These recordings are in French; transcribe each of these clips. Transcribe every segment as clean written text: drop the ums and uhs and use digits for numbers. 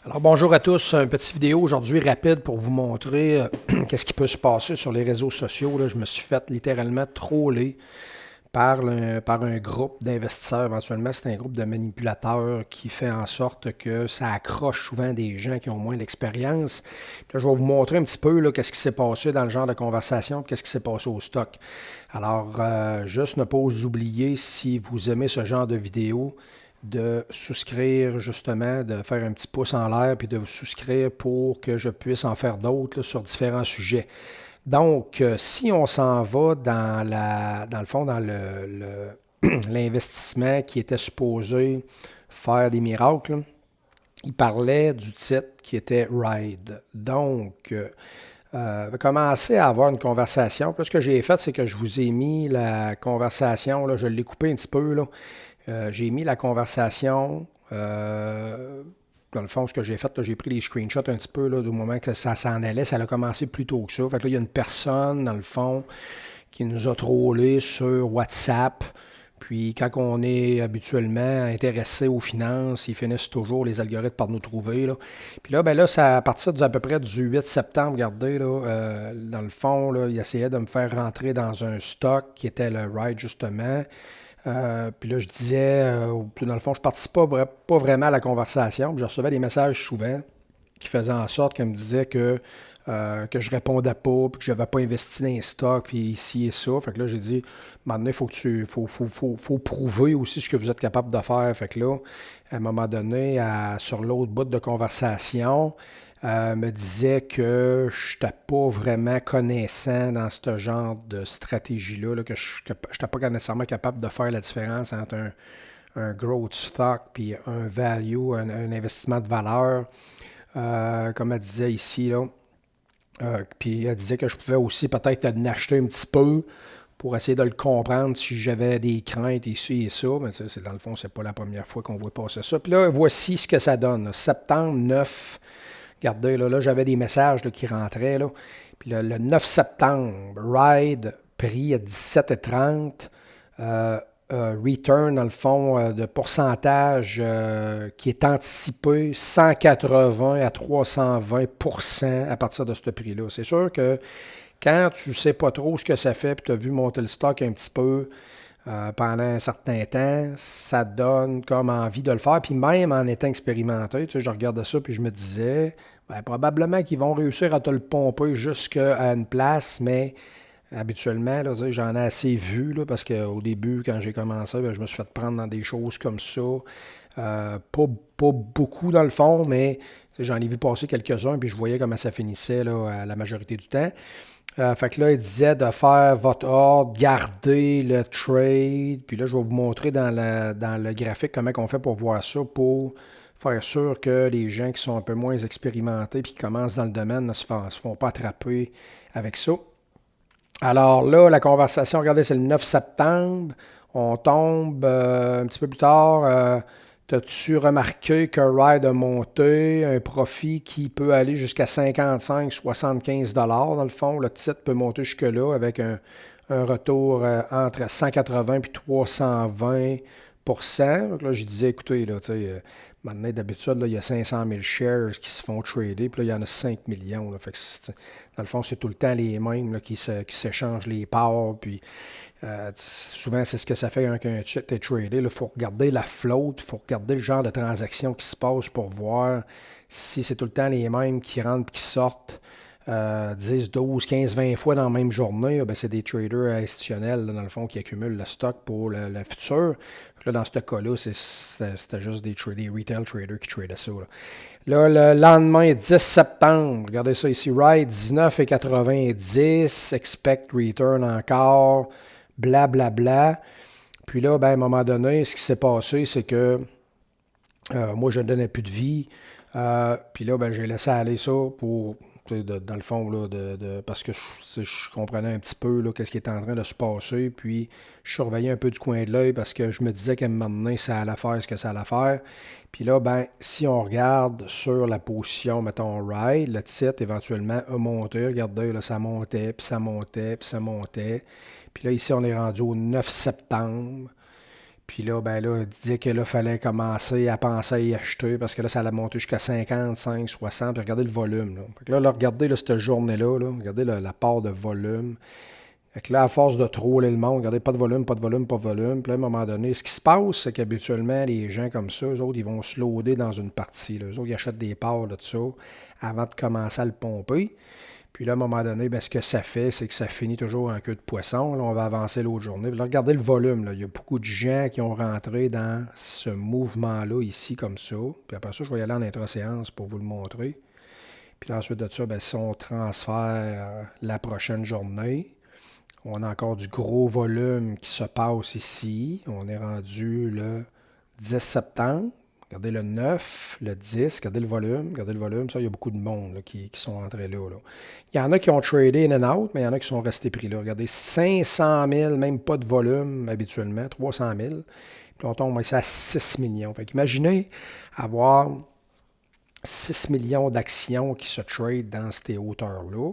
Alors bonjour à tous, une petite vidéo aujourd'hui rapide pour vous montrer qu'est-ce qui peut se passer sur les réseaux sociaux. Là, je me suis fait littéralement troller par un groupe d'investisseurs. Éventuellement, c'est un groupe de manipulateurs qui fait en sorte que ça accroche souvent des gens qui ont moins d'expérience. Là, je vais vous montrer un petit peu là, qu'est-ce qui s'est passé dans le genre de conversation, qu'est-ce qui s'est passé au stock. Alors, juste ne pas vous oublier, si vous aimez ce genre de vidéo, de souscrire justement, de faire un petit pouce en l'air, puis de vous souscrire pour que je puisse en faire d'autres là, sur différents sujets. Donc, si on s'en va dans le fond, l'investissement qui était supposé faire des miracles, là, il parlait du titre qui était Ride. Donc, avait commencé à avoir une conversation. Puis là, ce que j'ai fait, c'est que je vous ai mis la conversation, là, je l'ai coupé un petit peu, là. J'ai mis la conversation. Dans le fond, ce que j'ai fait, là, j'ai pris les screenshots un petit peu là, du moment que ça s'en allait. Ça a commencé plus tôt que ça. Fait que là, il y a une personne, dans le fond, qui nous a trollé sur WhatsApp. Puis quand on est habituellement intéressé aux finances, ils finissent toujours les algorithmes par nous trouver. Là. Puis là, ben là, c'est à partir à peu près du 8 septembre, regardez, là, dans le fond, là, il essayait de me faire rentrer dans un stock qui était le Ride, justement. Puis là, je disais, dans le fond, je ne participais pas vraiment à la conversation. Puis je recevais des messages souvent qui faisaient en sorte qu'elle me disait que je répondais pas, puis que je n'avais pas investi dans les stocks, puis ici et ça. Fait que là, j'ai dit, maintenant, il faut prouver aussi ce que vous êtes capable de faire. Fait que là, à un moment donné, sur l'autre bout de conversation, me disait que je n'étais pas vraiment connaissant dans ce genre de stratégie-là, là, que je n'étais pas nécessairement capable de faire la différence entre un growth stock puis un value, un investissement de valeur, comme elle disait ici. Là. Puis elle disait que je pouvais aussi peut-être en acheter un petit peu pour essayer de le comprendre si j'avais des craintes ici et ça. Mais dans le fond, c'est pas la première fois qu'on voit passer ça. Puis là, voici ce que ça donne. Là. Septembre 9. Regardez, là j'avais des messages là, qui rentraient. Là. Puis le 9 septembre, Ride, prix à 17,30. Return, dans le fond, de pourcentage qui est anticipé 180 à 320 à partir de ce prix-là. C'est sûr que quand tu ne sais pas trop ce que ça fait, puis tu as vu monter le stock un petit peu pendant un certain temps, ça donne comme envie de le faire. Puis même en étant expérimenté, tu sais, je regardais ça, puis je me disais, ben, probablement qu'ils vont réussir à te le pomper jusqu'à une place, mais habituellement, là, j'en ai assez vu, là, parce qu'au début, quand j'ai commencé, ben, je me suis fait prendre dans des choses comme ça. Pas beaucoup dans le fond, mais j'en ai vu passer quelques-uns, puis je voyais comment ça finissait là, à la majorité du temps. Fait que là, il disait de faire votre ordre, garder le trade. Puis là, je vais vous montrer dans le graphique comment on fait pour voir ça, pour faire sûr que les gens qui sont un peu moins expérimentés puis qui commencent dans le domaine ne se font pas attraper avec ça. Alors là, la conversation, regardez, c'est le 9 septembre. On tombe un petit peu plus tard. T'as-tu remarqué que Ride a monté un profit qui peut aller jusqu'à 55-75 dans le fond? Le titre peut monter jusque-là avec un retour entre 180 et 320. Donc là, je disais, écoutez, là, tu sais, maintenant, d'habitude, là, il y a 500 000 shares qui se font trader, puis là, il y en a 5 millions. Là, fait que dans le fond, c'est tout le temps les mêmes là, qui s'échangent les parts, puis souvent, c'est ce que ça fait quand un titre est tradé. Il faut regarder la float, il faut regarder le genre de transaction qui se passe pour voir si c'est tout le temps les mêmes qui rentrent et qui sortent 10, 12, 15, 20 fois dans la même journée. Ben, c'est des traders institutionnels, là, dans le fond, qui accumulent le stock pour le futur. Là, dans ce cas-là, c'était juste des retail traders qui tradaient ça. Là, le lendemain, 10 septembre, regardez ça ici, Ride 19,90, expect return encore, blablabla. Bla, bla. Puis là, ben, à un moment donné, ce qui s'est passé, c'est que moi, je ne donnais plus de vie. Puis là, ben, j'ai laissé aller ça pour, dans le fond, là, parce que je comprenais un petit peu là, qu'est-ce qui était en train de se passer. Puis je surveillais un peu du coin de l'œil parce que je me disais qu'à un moment donné, ça allait faire ce que ça allait faire. Puis là, ben, si on regarde sur la position, mettons, Ride, le titre éventuellement a monté. Regardez, là, ça montait, puis ça montait, puis ça montait. Puis là, ici, on est rendu au 9 septembre. Puis là, ben là, il disait que là, il fallait commencer à penser à y acheter parce que là, ça allait monter jusqu'à 55, 60. Puis regardez le volume. Là. Fait que là, regardez là, cette journée-là, là, regardez la part de volume. Fait que là, à force de troller le monde, regardez, pas de volume, pas de volume, pas de volume. Puis là, à un moment donné, ce qui se passe, c'est qu'habituellement, les gens comme ça, eux autres, ils vont se loader dans une partie. Là. Eux autres, ils achètent des parts de ça avant de commencer à le pomper. Puis là, à un moment donné, ben, ce que ça fait, c'est que ça finit toujours en queue de poisson. Là, on va avancer l'autre journée. Puis là, regardez le volume. Là. Il y a beaucoup de gens qui ont rentré dans ce mouvement-là ici, comme ça. Puis après ça, je vais y aller en intra-séance pour vous le montrer. Puis ensuite de ça, ben, si on transfère la prochaine journée, on a encore du gros volume qui se passe ici. On est rendu le 10 septembre. Regardez le 9, le 10, regardez le volume, regardez le volume. Ça, il y a beaucoup de monde là, qui sont entrés là, là. Il y en a qui ont tradé in and out, mais il y en a qui sont restés pris là. Regardez, 500 000, même pas de volume habituellement, 300 000. Puis on tombe ici à 6 millions. Fait qu'imaginez avoir 6 millions d'actions qui se tradent dans ces hauteurs-là.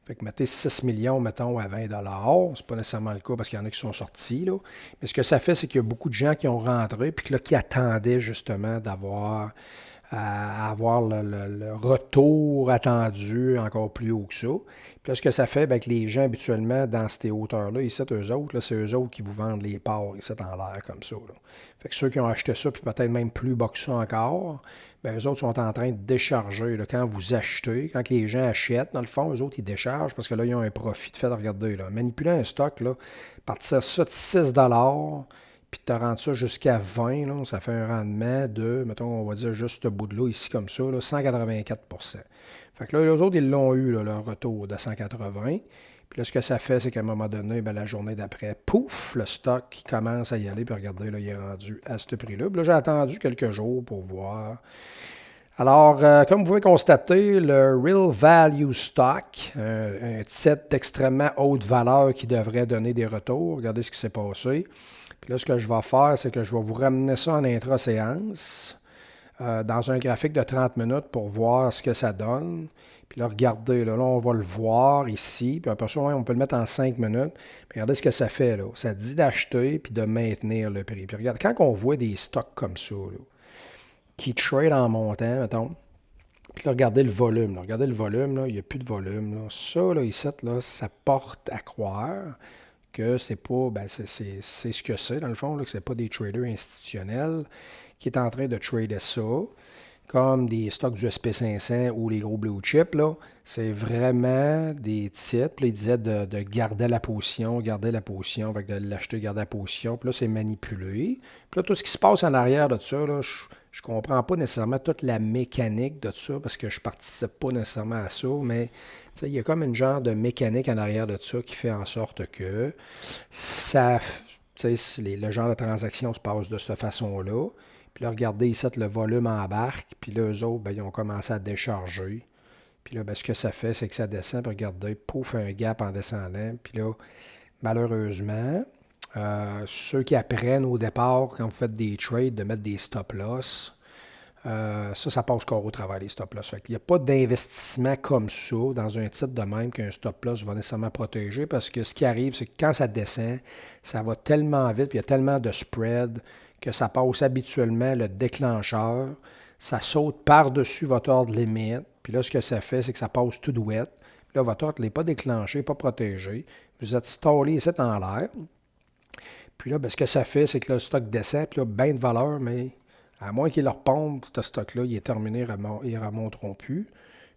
Fait que mettez 6 millions, mettons, à 20 $. C'est pas nécessairement le cas parce qu'il y en a qui sont sortis, là. Mais ce que ça fait, c'est qu'il y a beaucoup de gens qui ont rentré puis qui attendaient justement d'avoir à avoir le retour attendu encore plus haut que ça. Puis là, ce que ça fait, bien, que les gens, habituellement, dans ces hauteurs-là, ici, eux autres, là, c'est eux autres qui vous vendent les parts ici en l'air comme ça. Là. Fait que ceux qui ont acheté ça, puis peut-être même plus bas que ça encore, bien, eux autres sont en train de décharger. Là, quand vous achetez, quand les gens achètent, dans le fond, eux autres, ils déchargent parce que là, ils ont un profit de fait. Regardez, là, manipuler un stock, là, partir ça de 6 puis tu rends ça jusqu'à 20, là, ça fait un rendement de, mettons, on va dire juste ce bout de là, ici comme ça, là, 184%. Fait que là, les autres, ils l'ont eu, là, leur retour de 180. Puis là, ce que ça fait, c'est qu'à un moment donné, ben, la journée d'après, pouf, le stock qui commence à y aller. Puis regardez, là, il est rendu à ce prix-là. Puis là, j'ai attendu quelques jours pour voir. Alors, comme vous pouvez constater, le Real Value Stock, un titre d'extrêmement haute valeur qui devrait donner des retours. Regardez ce qui s'est passé. Puis là, ce que je vais faire, c'est que je vais vous ramener ça en intra-séance dans un graphique de 30 minutes pour voir ce que ça donne. Puis là, regardez, là, on va le voir ici. Puis après ça, on peut le mettre en 5 minutes. Puis regardez ce que ça fait. Là. Ça dit d'acheter puis de maintenir le prix. Puis regardez, quand on voit des stocks comme ça, là, qui trade en montant, mettons, puis là, regardez le volume. Là. Regardez le volume, là, il n'y a plus de volume. Là. Ça, là, ici, là, ça porte à croire que c'est pas, ben c'est ce que c'est, dans le fond, là, que c'est pas des traders institutionnels qui est en train de trader ça, comme des stocks du SP500 ou les gros blue chips, là. C'est vraiment des titres. Puis là, ils disaient de garder la position, avec de l'acheter, garder la position. Puis là, c'est manipulé. Puis là, tout ce qui se passe en arrière de ça, là, je comprends pas nécessairement toute la mécanique de ça parce que je participe pas nécessairement à ça, mais il y a comme une genre de mécanique en arrière de ça qui fait en sorte que ça, le genre de transaction se passe de cette façon-là. Puis là, regardez ici, le volume embarque, puis là, eux autres, ben, ils ont commencé à décharger. Puis là, ben, ce que ça fait, c'est que ça descend, puis regardez, pouf, un gap en descendant. Puis là, malheureusement, ceux qui apprennent au départ, quand vous faites des trades, de mettre des stop-loss, ça passe encore au travail, les stop-loss. Fait qu'il n'y a pas d'investissement comme ça dans un titre de même qu'un stop-loss va nécessairement protéger parce que ce qui arrive, c'est que quand ça descend, ça va tellement vite, puis il y a tellement de spread que ça passe habituellement le déclencheur, ça saute par-dessus votre ordre limite, puis là, ce que ça fait, c'est que ça passe tout douette. Puis là, votre ordre n'est pas déclenché, pas protégé. Vous êtes stallé ici en l'air. Puis là, ben, ce que ça fait, c'est que là, le stock descend, puis là, bien de valeur, mais à moins qu'il leur pompe, ce stock-là, il est terminé, ils ne remonteront plus.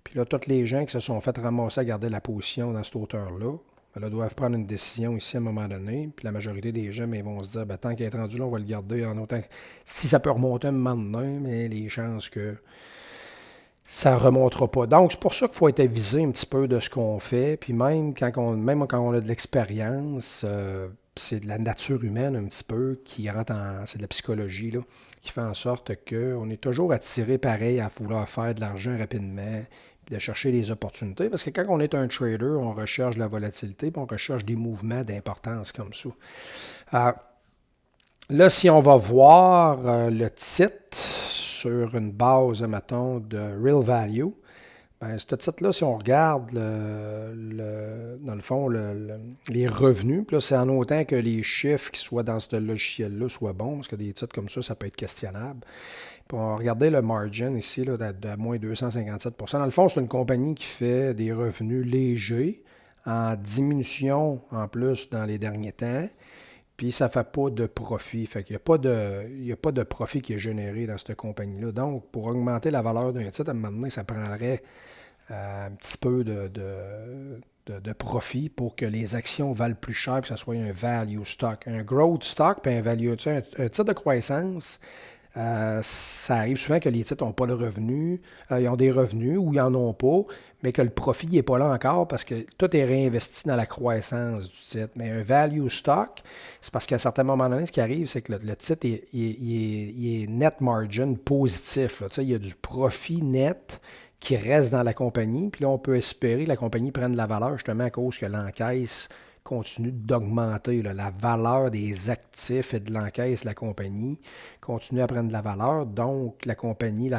Puis là, tous les gens qui se sont fait ramasser à garder la position dans cette hauteur-là, ben là, doivent prendre une décision ici à un moment donné. Puis la majorité des gens ben, vont se dire, ben, tant qu'il est rendu là, on va le garder en autant que... Si ça peut remonter un moment donné, mais les chances que ça ne remontera pas. Donc, c'est pour ça qu'il faut être avisé un petit peu de ce qu'on fait. Puis même quand on a de l'expérience, c'est de la nature humaine un petit peu qui rentre en... C'est de la psychologie, là, qui fait en sorte qu'on est toujours attiré pareil à vouloir faire de l'argent rapidement, puis de chercher des opportunités. Parce que quand on est un trader, on recherche de la volatilité, puis on recherche des mouvements d'importance comme ça. Là, si on va voir le titre sur une base, mettons, de Real Value, Ben, ce titre-là, si on regarde, dans le fond, les revenus, puis là, c'est en autant que les chiffres qui soient dans ce logiciel-là soient bons, parce que des titres comme ça peut être questionnable. Puis on va regarder le margin ici, là, de moins 257 %. Dans le fond, c'est une compagnie qui fait des revenus légers, en diminution en plus dans les derniers temps. Puis ça ne fait pas de profit. Fait qu'il n'y a pas de profit qui est généré dans cette compagnie-là. Donc, pour augmenter la valeur d'un titre, à un moment donné, ça prendrait un petit peu de profit pour que les actions valent plus cher, que ce soit un value stock. Un growth stock, puis un value. Tu sais, un titre de croissance, ça arrive souvent que les titres n'ont pas de revenus, ils ont des revenus ou ils n'en ont pas, mais que le profit n'est pas là encore parce que tout est réinvesti dans la croissance du titre. Mais un value stock, c'est parce qu'à un certain moment donné, ce qui arrive, c'est que le titre est net margin positif. Là. Tu sais, il y a du profit net qui reste dans la compagnie. Puis là, on peut espérer que la compagnie prenne de la valeur justement à cause que l'encaisse continue d'augmenter. Là. La valeur des actifs et de l'encaisse de la compagnie continue à prendre de la valeur. Donc, la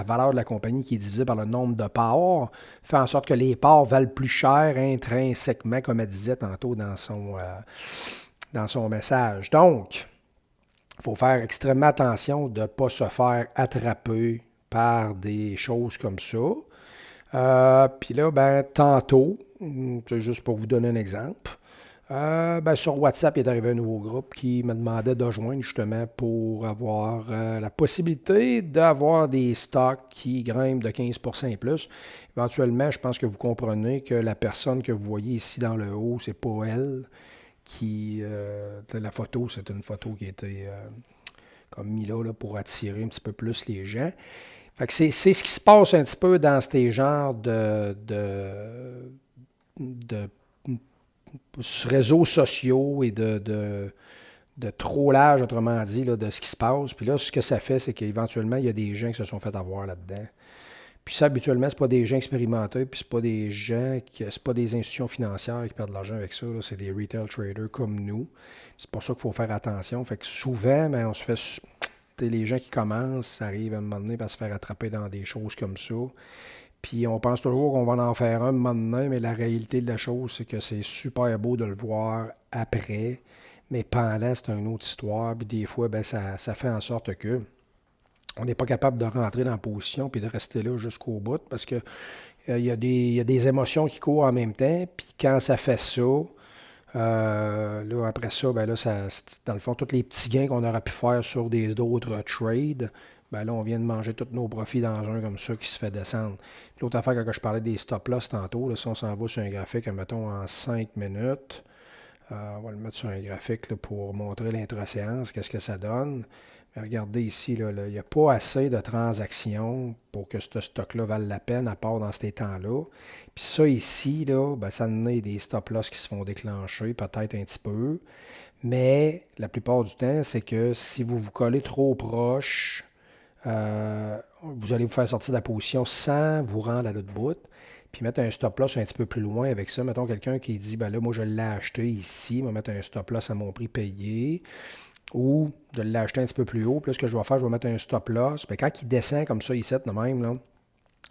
valeur de la compagnie qui est divisée par le nombre de parts fait en sorte que les parts valent plus cher intrinsèquement, comme elle disait tantôt dans son message. Donc, il faut faire extrêmement attention de ne pas se faire attraper par des choses comme ça. Puis là, tantôt, c'est juste pour vous donner un exemple, sur WhatsApp, il est arrivé un nouveau groupe qui me demandait de rejoindre justement pour avoir la possibilité d'avoir des stocks qui grimpent de 15 % et plus. Éventuellement, je pense que vous comprenez que la personne que vous voyez ici dans le haut, c'est pas elle la photo, c'est une photo qui a été comme mise là pour attirer un petit peu plus les gens. Fait que c'est ce qui se passe un petit peu dans ces genres de réseaux sociaux et de trollage, autrement dit, là, de ce qui se passe. Puis là, ce que ça fait, c'est qu'éventuellement, il y a des gens qui se sont fait avoir là-dedans. Puis ça, habituellement, c'est pas des gens expérimentés, puis c'est pas des institutions financières qui perdent de l'argent avec ça. Là, c'est des retail traders comme nous. C'est pour ça qu'il faut faire attention. Fait que souvent, on se fait. Les gens qui commencent, ça arrive à un moment donné à se faire attraper dans des choses comme ça. Puis on pense toujours qu'on va en faire un moment donné, mais la réalité de la chose, c'est que c'est super beau de le voir après. Mais pendant, c'est une autre histoire. Puis des fois, ça fait en sorte que on n'est pas capable de rentrer dans la position puis de rester là jusqu'au bout parce que il y a des émotions qui courent en même temps. Puis quand ça fait ça, là, après ça, dans le fond, tous les petits gains qu'on aurait pu faire sur d'autres trades, là, on vient de manger tous nos profits dans un comme ça qui se fait descendre. Puis l'autre affaire, quand je parlais des stop-loss tantôt, là, si on s'en va sur un graphique, mettons en 5 minutes, on va le mettre sur un graphique là, pour montrer l'intra-séance, qu'est-ce que ça donne. Mais regardez ici, il n'y a pas assez de transactions pour que ce stock-là vale la peine, à part dans ces temps-là. Puis ça ici, là, ça en est des stop-loss qui se font déclencher, peut-être un petit peu. Mais la plupart du temps, c'est que si vous vous collez trop proche, vous allez vous faire sortir de la position sans vous rendre à l'autre bout. Puis mettre un stop-loss un petit peu plus loin avec ça. Mettons quelqu'un qui dit, là, moi, je l'ai acheté ici, je vais mettre un stop-loss à mon prix payé. Ou de l'acheter un petit peu plus haut. Puis là, ce que je vais faire, je vais mettre un stop-loss. Puis quand il descend comme ça, ici, de même, là,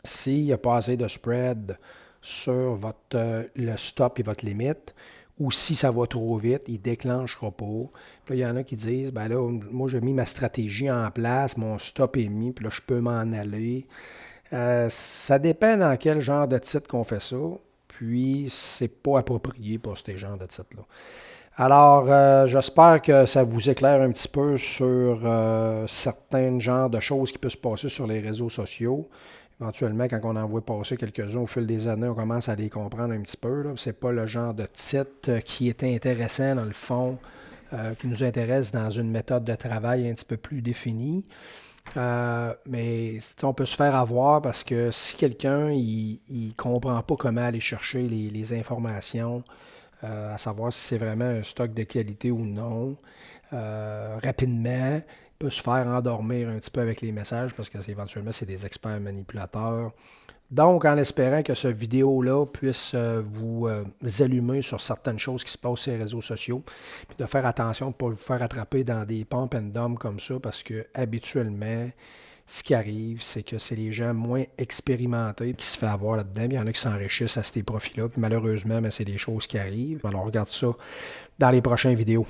s'il n'y a pas assez de spread sur le stop et votre limite, ou si ça va trop vite, il ne déclenchera pas. Puis là, il y en a qui disent, là, moi, j'ai mis ma stratégie en place, mon stop est mis, puis là, je peux m'en aller. Ça dépend dans quel genre de titre qu'on fait ça. Puis, c'est pas approprié pour ces genres de titres-là. Alors, j'espère que ça vous éclaire un petit peu sur certains genres de choses qui peuvent se passer sur les réseaux sociaux. Éventuellement, quand on en voit passer quelques-uns au fil des années, on commence à les comprendre un petit peu. Ce n'est pas le genre de titre qui est intéressant, dans le fond, qui nous intéresse dans une méthode de travail un petit peu plus définie. Mais on peut se faire avoir parce que si quelqu'un ne comprend pas comment aller chercher les informations, à savoir si c'est vraiment un stock de qualité ou non, rapidement, il peut se faire endormir un petit peu avec les messages parce que éventuellement, c'est des experts manipulateurs. Donc, en espérant que cette vidéo-là puisse vous allumer sur certaines choses qui se passent sur les réseaux sociaux, puis de faire attention de ne pas vous faire attraper dans des pump and dump comme ça parce que habituellement, ce qui arrive, c'est que c'est les gens moins expérimentés qui se font avoir là-dedans. Il y en a qui s'enrichissent à ces profits-là. Puis malheureusement, c'est des choses qui arrivent. Alors, on regarde ça dans les prochaines vidéos.